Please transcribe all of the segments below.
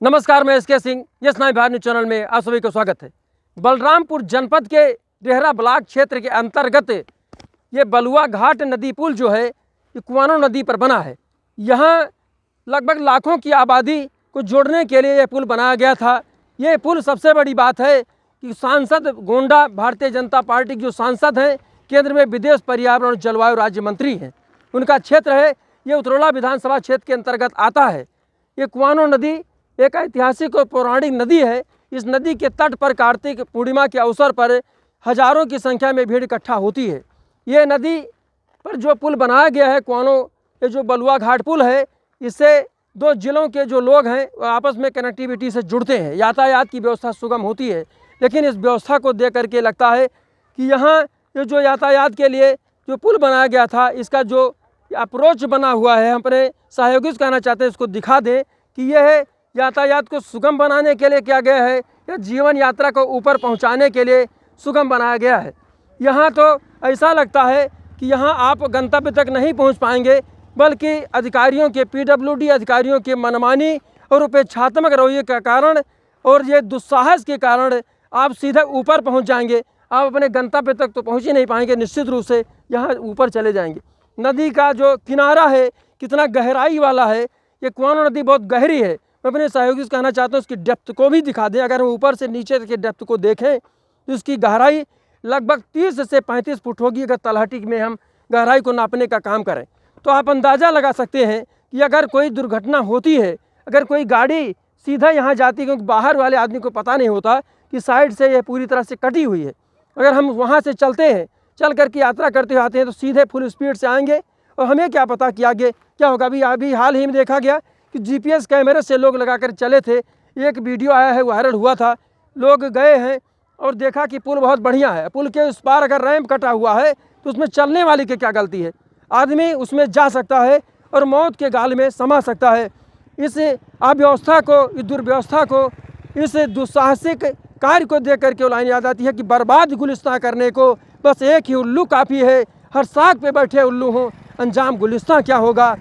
नमस्कार, मैं S K Singh. Yes nine Bharat news channel में आप सभी को स्वागत है। बलरामपुर जनपद के डेहरा ब्लॉक क्षेत्र के अंतर्गत ये बलुआ घाट नदी पुल जो है ये कुआनो नदी पर बना है। यहाँ लगभग लाखों की आबादी को जोड़ने के लिए ये पुल बनाया गया था। ये पुल सबसे बड़ी बात है कि सांसद गोंडा भारतीय जनता पार्टी के जो सांसद हैं, केंद्र में विदेश, पर्यावरण और जलवायु राज्य मंत्री हैं, उनका क्षेत्र है। ये उतरौला विधानसभा क्षेत्र के अंतर्गत आता है। ये कुआनो नदी एक ऐतिहासिक और पौराणिक नदी है। इस नदी के तट पर कार्तिक पूर्णिमा के अवसर पर हजारों की संख्या में भीड़ इकट्ठा होती है। ये नदी पर जो पुल बनाया गया है कुआनो, ये जो बलुआ घाट पुल है, इससे दो जिलों के जो लोग हैं वो आपस में कनेक्टिविटी से जुड़ते हैं, यातायात की व्यवस्था सुगम होती है। लेकिन इस व्यवस्था को देख करके लगता है कि यहाँ ये जो यातायात के लिए जो पुल बनाया गया था, इसका जो अप्रोच बना हुआ है, हम अपने सहयोगी से कहना चाहते हैं इसको दिखा दें कि यह यातायात को सुगम बनाने के लिए किया गया है या जीवन यात्रा को ऊपर पहुंचाने के लिए सुगम बनाया गया है। यहाँ तो ऐसा लगता है कि यहाँ आप गंतव्य तक नहीं पहुंच पाएंगे, बल्कि अधिकारियों के, पीडब्ल्यूडी अधिकारियों के मनमानी और उपेक्षात्मक रवैये के कारण और ये दुस्साहस के कारण आप सीधे ऊपर पहुँच जाएंगे। आप अपने गंतव्य तक तो पहुँच ही नहीं पाएंगे, निश्चित रूप से यहाँ ऊपर चले जाएंगे। नदी का जो किनारा है कितना गहराई वाला है। ये कुआनो नदी बहुत गहरी है। मैं अपने सहयोगी से कहना चाहता हूँ उसकी डेप्थ को भी दिखा दें। अगर हम ऊपर से नीचे के डेप्थ को देखें तो इसकी गहराई लगभग 30 से 35 फुट होगी। अगर तलहटी में हम गहराई को नापने का काम करें तो आप अंदाज़ा लगा सकते हैं कि अगर कोई दुर्घटना होती है, अगर कोई गाड़ी सीधा यहाँ जाती है, क्योंकि बाहर वाले आदमी को पता नहीं होता कि साइड से यह पूरी तरह से कटी हुई है। अगर हम वहाँ से चलते हैं, चल करके यात्रा करते हुए आते हैं तो सीधे फुल स्पीड से आएंगे और हमें क्या पता कि आगे क्या होगा। अभी हाल ही में देखा गया कि जीपीएस कैमरे से लोग लगाकर चले थे। एक वीडियो आया है, वायरल हुआ था। लोग गए हैं और देखा कि पुल बहुत बढ़िया है। पुल के उस पार अगर रैंप कटा हुआ है तो उसमें चलने वाले की क्या गलती है? आदमी उसमें जा सकता है और मौत के गाल में समा सकता है। इस अव्यवस्था को, इस दुर्व्यवस्था को, इस दुस्साहसिक कार्य को देख करके लाइन याद आती है कि बर्बाद गुलिस्तां करने को बस एक ही उल्लू काफ़ी है। हर साग पे बैठे उल्लू हों, अंजाम गुलिस्तां क्या होगा।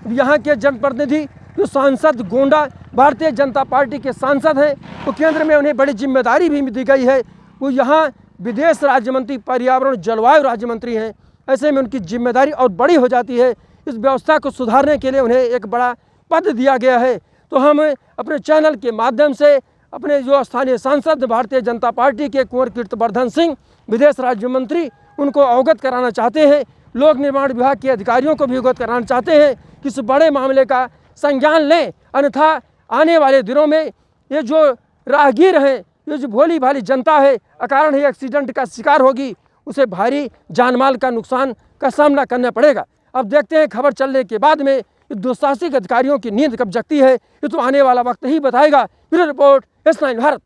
यहाँ के जनप्रतिनिधि जो सांसद गोंडा भारतीय जनता पार्टी के सांसद हैं, तो केंद्र में उन्हें बड़ी जिम्मेदारी भी दी गई है। वो यहाँ विदेश राज्य मंत्री, पर्यावरण जलवायु राज्य मंत्री हैं। ऐसे में उनकी जिम्मेदारी और बड़ी हो जाती है। इस व्यवस्था को सुधारने के लिए उन्हें एक बड़ा पद दिया गया है। तो हम अपने चैनल के माध्यम से अपने जो स्थानीय सांसद भारतीय जनता पार्टी के कुंवर कीर्तिवर्धन सिंह, विदेश राज्य मंत्री, उनको अवगत कराना चाहते हैं। लोक निर्माण विभाग के अधिकारियों को भी अवगत कराना चाहते हैं कि इस बड़े मामले का संज्ञान लें, अन्यथा आने वाले दिनों में ये जो राहगीर हैं, ये जो भोली भाली जनता है, अकारण ही एक्सीडेंट का शिकार होगी। उसे भारी जानमाल का नुकसान का सामना करना पड़ेगा। अब देखते हैं खबर चलने के बाद में दुस्साहसिक अधिकारियों की नींद कब जगती है, ये तो आने वाला वक्त ही बताएगा। Bureau report, S9 Bharat.